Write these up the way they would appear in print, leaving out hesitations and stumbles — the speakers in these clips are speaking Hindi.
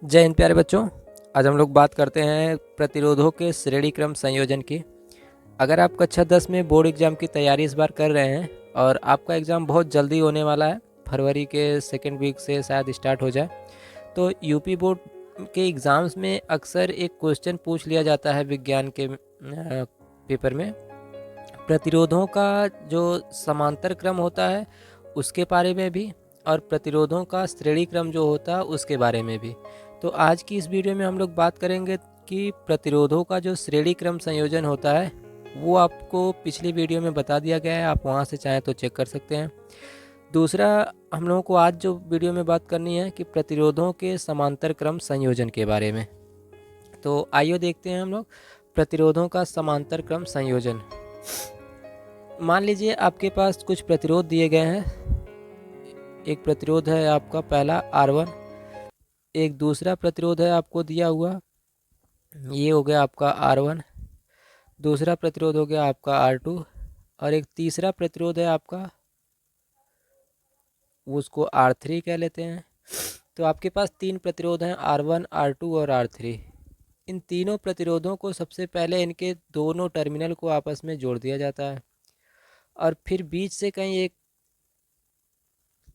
जय हिंद प्यारे बच्चों। आज हम लोग बात करते हैं प्रतिरोधों के श्रेणी क्रम संयोजन की। अगर आप कक्षा 10 में बोर्ड एग्ज़ाम की तैयारी इस बार कर रहे हैं और आपका एग्ज़ाम बहुत जल्दी होने वाला है, फरवरी के सेकेंड वीक से शायद स्टार्ट हो जाए, तो यूपी बोर्ड के एग्ज़ाम्स में अक्सर एक क्वेश्चन पूछ लिया जाता है विज्ञान के पेपर में। प्रतिरोधों का जो समांतर क्रम होता है उसके बारे में भी, और प्रतिरोधों का श्रेणी क्रम जो होता है उसके बारे में भी। तो आज की इस वीडियो में हम लोग बात करेंगे कि प्रतिरोधों का जो श्रेणी क्रम संयोजन होता है वो आपको पिछली वीडियो में बता दिया गया है, आप वहाँ से चाहें तो चेक कर सकते हैं। दूसरा, हम लोगों को आज जो वीडियो में बात करनी है कि प्रतिरोधों के समांतर क्रम संयोजन के बारे में। तो आइए देखते हैं हम लोग प्रतिरोधों का समांतर क्रम संयोजन। मान लीजिए आपके पास कुछ प्रतिरोध दिए गए हैं। एक प्रतिरोध है आपका पहला R1, एक दूसरा प्रतिरोध है आपको दिया हुआ, ये हो गया आपका R1, दूसरा प्रतिरोध हो गया आपका R2, और एक तीसरा प्रतिरोध है आपका, उसको R3 कह लेते हैं। तो आपके पास तीन प्रतिरोध हैं, R1, R2 और R3। इन तीनों प्रतिरोधों को सबसे पहले इनके दोनों टर्मिनल को आपस में जोड़ दिया जाता है, और फिर बीच से कहीं एक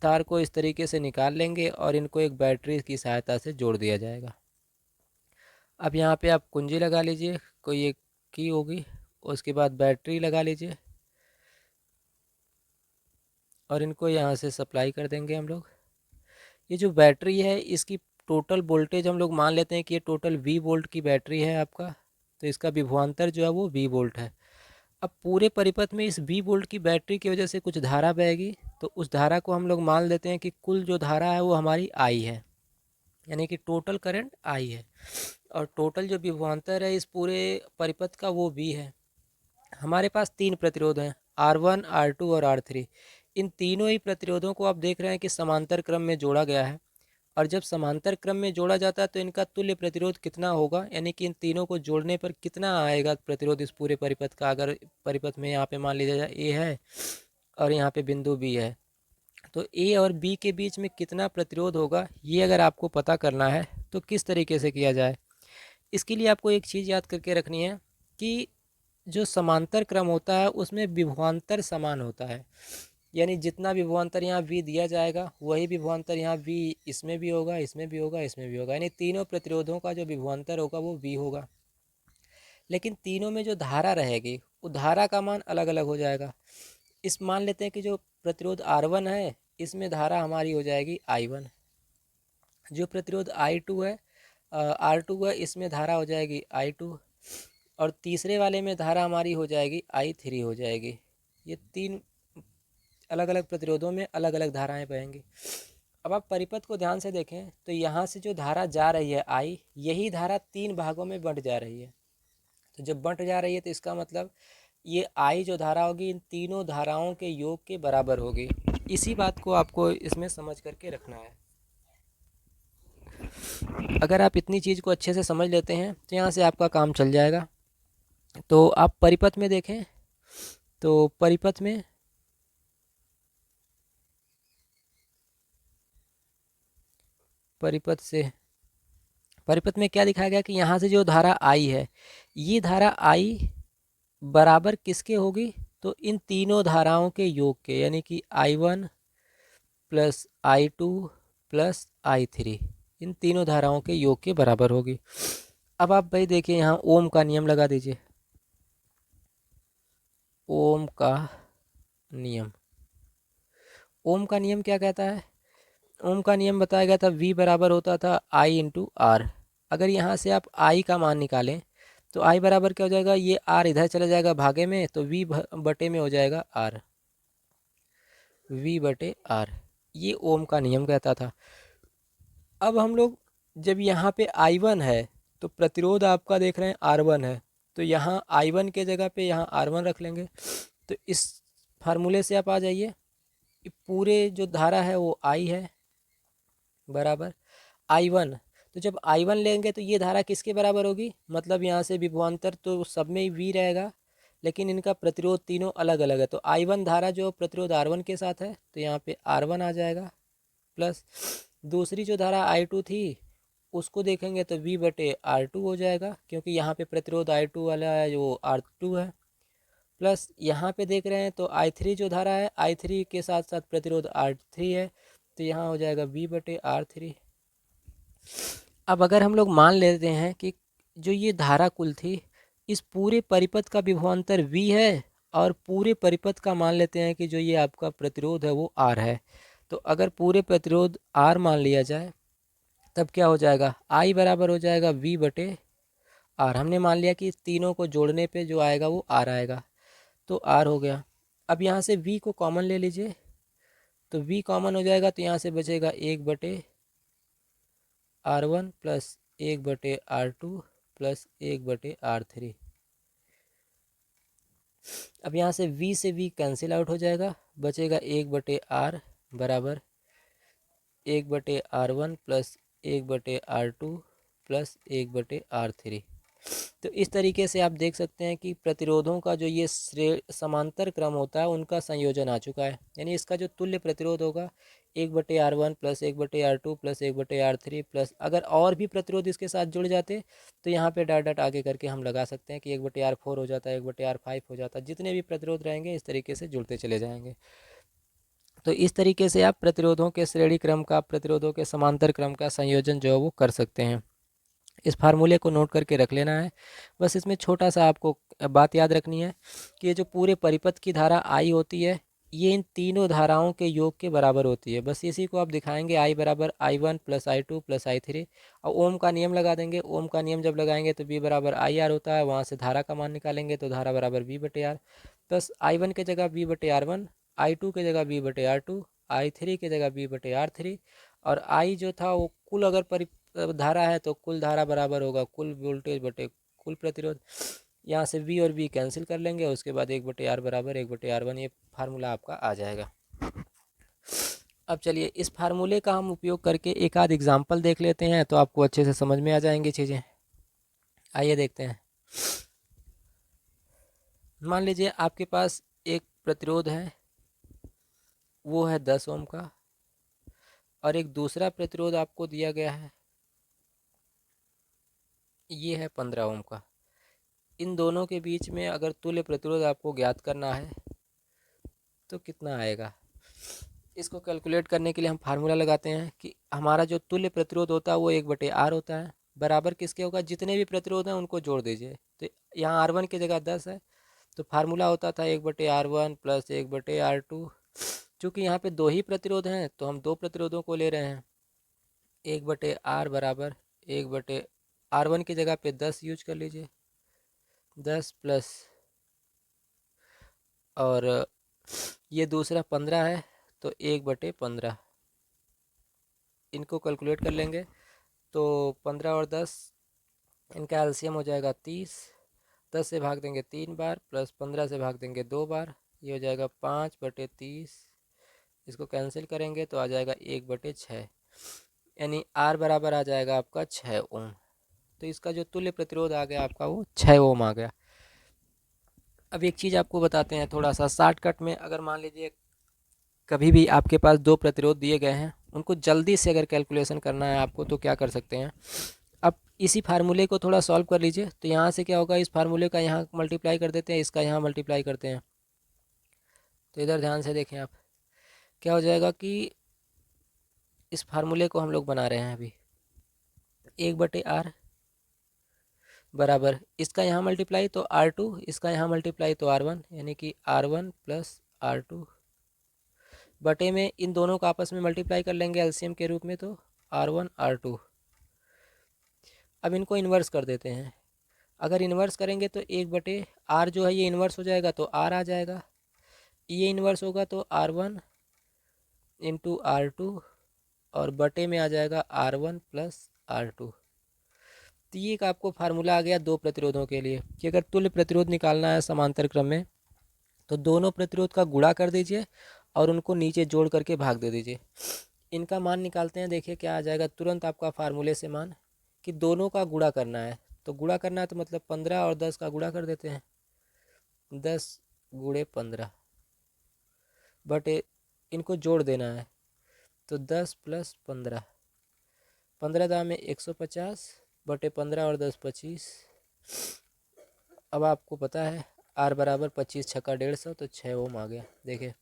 तार को इस तरीके से निकाल लेंगे और इनको एक बैटरी की सहायता से जोड़ दिया जाएगा। अब यहाँ पे आप कुंजी लगा लीजिए, कोई एक की होगी, उसके बाद बैटरी लगा लीजिए और इनको यहाँ से सप्लाई कर देंगे हम लोग। ये जो बैटरी है इसकी टोटल वोल्टेज हम लोग मान लेते हैं कि ये टोटल V वोल्ट की बैटरी है आपका, तो इसका विभवांतर जो है वो V वोल्ट है। अब पूरे परिपथ में इस V वोल्ट की बैटरी की वजह से कुछ धारा बहेगी, तो उस धारा को हम लोग मान लेते हैं कि कुल जो धारा है वो हमारी I है, यानी कि टोटल करंट I है, और टोटल जो विभवांतर है इस पूरे परिपथ का वो V है। हमारे पास तीन प्रतिरोध हैं, R1, R2 और R3। इन तीनों ही प्रतिरोधों को आप देख रहे हैं कि समांतर क्रम में जोड़ा गया है, और जब समांतर क्रम में जोड़ा जाता है तो इनका तुल्य प्रतिरोध कितना होगा, यानी कि इन तीनों को जोड़ने पर कितना आएगा प्रतिरोध इस पूरे परिपथ का। अगर परिपथ में यहाँ पे मान लीजिए ए है और यहाँ पे बिंदु बी है, तो ए और बी के बीच में कितना प्रतिरोध होगा, ये अगर आपको पता करना है तो किस तरीके से किया जाए। इसके लिए आपको एक चीज़ याद करके रखनी है कि जो समांतर क्रम होता है उसमें विभवांतर समान होता है, यानी जितना विभवांतर यहाँ V दिया जाएगा वही विभवांतर यहाँ V इसमें भी होगा, इसमें भी होगा, इसमें भी होगा, यानी तीनों प्रतिरोधों का जो विभवांतर होगा वो V होगा। लेकिन तीनों में जो धारा रहेगी वो धारा का मान अलग अलग हो जाएगा। इस मान लेते हैं कि जो प्रतिरोध R1 है इसमें धारा हमारी हो जाएगी I1, जो प्रतिरोध I2 है R2 है इसमें धारा हो जाएगी I2, और तीसरे वाले में धारा हमारी हो जाएगी I3 हो जाएगी। ये तीन अलग अलग प्रतिरोधों में अलग अलग धाराएं बहेंगी। अब आप परिपथ को ध्यान से देखें तो यहाँ से जो धारा जा रही है I, यही धारा तीन भागों में बंट जा रही है। तो जब बंट जा रही है तो इसका मतलब ये I जो धारा होगी इन तीनों धाराओं के योग के बराबर होगी। इसी बात को आपको इसमें समझ करके रखना है। अगर आप इतनी चीज़ को अच्छे से समझ लेते हैं तो यहाँ से आपका काम चल जाएगा। तो आप परिपथ में देखें तो परिपथ में परिपथ में क्या दिखाया गया कि यहाँ से जो धारा आई है ये धारा आई बराबर किसके होगी, तो इन तीनों धाराओं के योग के, यानी कि I1 plus I2 plus I3, इन तीनों धाराओं के योग के बराबर होगी। अब आप भाई देखिए यहाँ ओम का नियम लगा दीजिए। ओम का नियम, ओम का नियम क्या कहता है, ओम का नियम बताया गया था V बराबर होता था I इंटू आर। अगर यहाँ से आप I का मान निकालें तो I बराबर क्या हो जाएगा, ये R इधर चला जाएगा भागे में, तो V बटे में हो जाएगा R, V बटे R। ये ओम का नियम कहता था। अब हम लोग जब यहाँ पे I1 है तो प्रतिरोध आपका देख रहे हैं R1 है, तो यहाँ I1 के जगह पे यहाँ R1 रख लेंगे। तो इस फार्मूले से आप आ जाइए, पूरे जो धारा है वो I है बराबर I1। तो जब I1 लेंगे तो ये धारा किसके बराबर होगी, मतलब यहाँ से विभवांतर तो सब में ही V रहेगा, लेकिन इनका प्रतिरोध तीनों अलग अलग है। तो I1 धारा जो प्रतिरोध R1 के साथ है तो यहाँ पे R1 आ जाएगा, प्लस दूसरी जो धारा I2 थी उसको देखेंगे तो V/R2 हो जाएगा, क्योंकि यहाँ पे प्रतिरोध I2 वाला है जो R2 है, प्लस यहाँ पे देख रहे हैं तो I3 जो धारा है, I3 के साथ साथ प्रतिरोध R3 है, तो यहाँ हो जाएगा V/R3। अब अगर हम लोग मान लेते हैं कि जो ये धारा कुल थी, इस पूरे परिपथ का विभवांतर V है, और पूरे परिपथ का मान लेते हैं कि जो ये आपका प्रतिरोध है वो R है। तो अगर पूरे प्रतिरोध R मान लिया जाए, तब क्या हो जाएगा, I बराबर हो जाएगा V/R। हमने मान लिया कि इस तीनों को जोड़ने पे जो आएगा वो R आएगा, तो R हो गया। अब यहाँ से V को कॉमन ले लीजिए, तो V कॉमन हो जाएगा, तो यहाँ से बचेगा 1/R1 plus 1/R2 plus 1/R3। अब यहाँ से V कैंसिल आउट हो जाएगा, बचेगा 1/R बराबर 1/R1 plus 1/R2 plus 1/R3। तो इस तरीके से आप देख सकते हैं कि प्रतिरोधों का जो ये समांतर क्रम होता है उनका संयोजन आ चुका है, यानी इसका जो तुल्य प्रतिरोध होगा 1/R1 plus 1/R2 plus 1/R3 plus, अगर और भी प्रतिरोध इसके साथ जुड़ जाते तो यहाँ पे डॉट डॉट आगे करके हम लगा सकते हैं कि 1/R4 हो जाता है, 1/R5 हो जाता है, जितने भी प्रतिरोध रहेंगे इस तरीके से जुड़ते चले जाएंगे। तो इस तरीके से आप प्रतिरोधों के श्रेणी क्रम का, प्रतिरोधों के समांतर क्रम का संयोजन जो है वो कर सकते हैं। इस फार्मूले को नोट करके रख लेना है। बस इसमें छोटा सा आपको बात याद रखनी है कि ये जो पूरे परिपथ की धारा I होती है, ये इन तीनों धाराओं के योग के बराबर होती है। बस इसी को आप दिखाएंगे, I बराबर I1 plus I2 plus I3, और ओम का नियम लगा देंगे। ओम का नियम जब लगाएंगे तो V बराबर IR होता है, वहाँ से धारा का मान निकालेंगे तो धारा बराबर V/R, प्लस I1 के जगह V/R1, I2 के जगह V/R2, I3 के जगह V/R3, और I जो था वो कुल अगर धारा है तो कुल धारा बराबर होगा कुल वोल्टेज बटे कुल प्रतिरोध। यहाँ से V और V कैंसिल कर लेंगे, उसके बाद 1/R बराबर 1/R1, ये फार्मूला आपका आ जाएगा। अब चलिए इस फार्मूले का हम उपयोग करके एक आध एग्जाम्पल देख लेते हैं, तो आपको अच्छे से समझ में आ जाएंगी चीज़ें। आइए देखते हैं। मान लीजिए आपके पास एक प्रतिरोध है, वो है 10 ओम का, और एक दूसरा प्रतिरोध आपको दिया गया है, ये है 15 ओम का। इन दोनों के बीच में अगर तुल्य प्रतिरोध आपको ज्ञात करना है तो कितना आएगा। इसको कैलकुलेट करने के लिए हम फार्मूला लगाते हैं कि हमारा जो तुल्य प्रतिरोध होता है वो 1/R होता है, बराबर किसके होगा, जितने भी प्रतिरोध हैं उनको जोड़ दीजिए। तो यहाँ R1 की जगह 10 है, तो फार्मूला होता था 1/R1 प्लस 1/R2। चूँकि यहाँ पे दो ही प्रतिरोध हैं तो हम दो प्रतिरोधों को ले रहे हैं। 1/R बराबर 1/R1 की जगह पे 10 यूज कर लीजिए, 10 प्लस, और ये दूसरा 15 है तो 1/15। इनको कैलकुलेट कर लेंगे तो 15 और 10, इनका एलसीएम हो जाएगा 30। 10 से भाग देंगे 3 बार, प्लस 15 से भाग देंगे 2 बार, ये हो जाएगा 5/30। इसको कैंसिल करेंगे तो आ जाएगा 1/6, यानी आर बराबर आ जाएगा आपका 6 ओम। तो इसका जो तुल्य प्रतिरोध आ गया आपका वो 6 ओम आ गया। अब एक चीज़ आपको बताते हैं थोड़ा सा शॉर्टकट में। अगर मान लीजिए कभी भी आपके पास दो प्रतिरोध दिए गए हैं, उनको जल्दी से अगर कैलकुलेशन करना है आपको तो क्या कर सकते हैं, अब इसी फार्मूले को थोड़ा सॉल्व कर लीजिए। तो यहाँ से क्या होगा, इस फार्मूले का यहाँ मल्टीप्लाई कर देते हैं, इसका यहाँ मल्टीप्लाई करते हैं। तो इधर ध्यान से देखें आप, क्या हो जाएगा कि इस फार्मूले को हम लोग बना रहे हैं अभी, 1/R बराबर इसका यहाँ मल्टीप्लाई तो R2, इसका यहाँ मल्टीप्लाई तो R1, यानी कि R1 प्लस R2 बटे में इन दोनों का आपस में मल्टीप्लाई कर लेंगे एलसीएम के रूप में, तो R1 R2। अब इनको इन्वर्स कर देते हैं। अगर इन्वर्स करेंगे तो 1/R जो है ये इन्वर्स हो जाएगा तो R आ जाएगा, ये इन्वर्स होगा तो R1 इंटू R2, और बटे में आ जाएगा R1 प्लस R2। तो ये एक आपको फार्मूला आ गया दो प्रतिरोधों के लिए कि अगर तुल्य प्रतिरोध निकालना है समांतर क्रम में तो दोनों प्रतिरोध का गुणा कर दीजिए और उनको नीचे जोड़ करके भाग दे दीजिए। इनका मान निकालते हैं, देखिए क्या आ जाएगा तुरंत आपका फार्मूले से मान, कि दोनों का गुणा करना है। तो गुणा करना है तो मतलब 15 और 10 का गुणा कर देते हैं, 10 गुणे 15 बटे इनको जोड़ देना है तो 10 प्लस 15, 15 दाम में 150 बटे 15 और 10 25। अब आपको पता है R बराबर 25 छक्का 150 तो 6 ओम आ गया। देखिए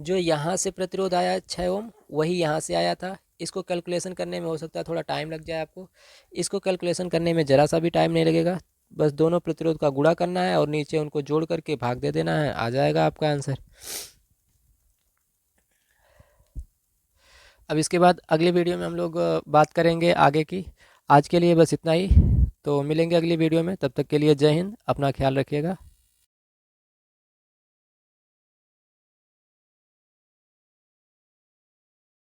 जो यहाँ से प्रतिरोध आया 6 ओम वही यहाँ से आया था। इसको कैलकुलेशन करने में हो सकता है थोड़ा टाइम लग जाए आपको। इसको कैलकुलेशन करने में ज़रा सा भी टाइम नहीं लगेगा। बस दोनों प्रतिरोध का गुणा करना है और नीचे उनको जोड़ करके भाग दे देना है, आ जाएगा आपका आंसर। अब इसके बाद अगले वीडियो में हम लोग बात करेंगे आगे की। आज के लिए बस इतना ही, तो मिलेंगे अगली वीडियो में। तब तक के लिए जय हिंद, अपना ख्याल रखिएगा।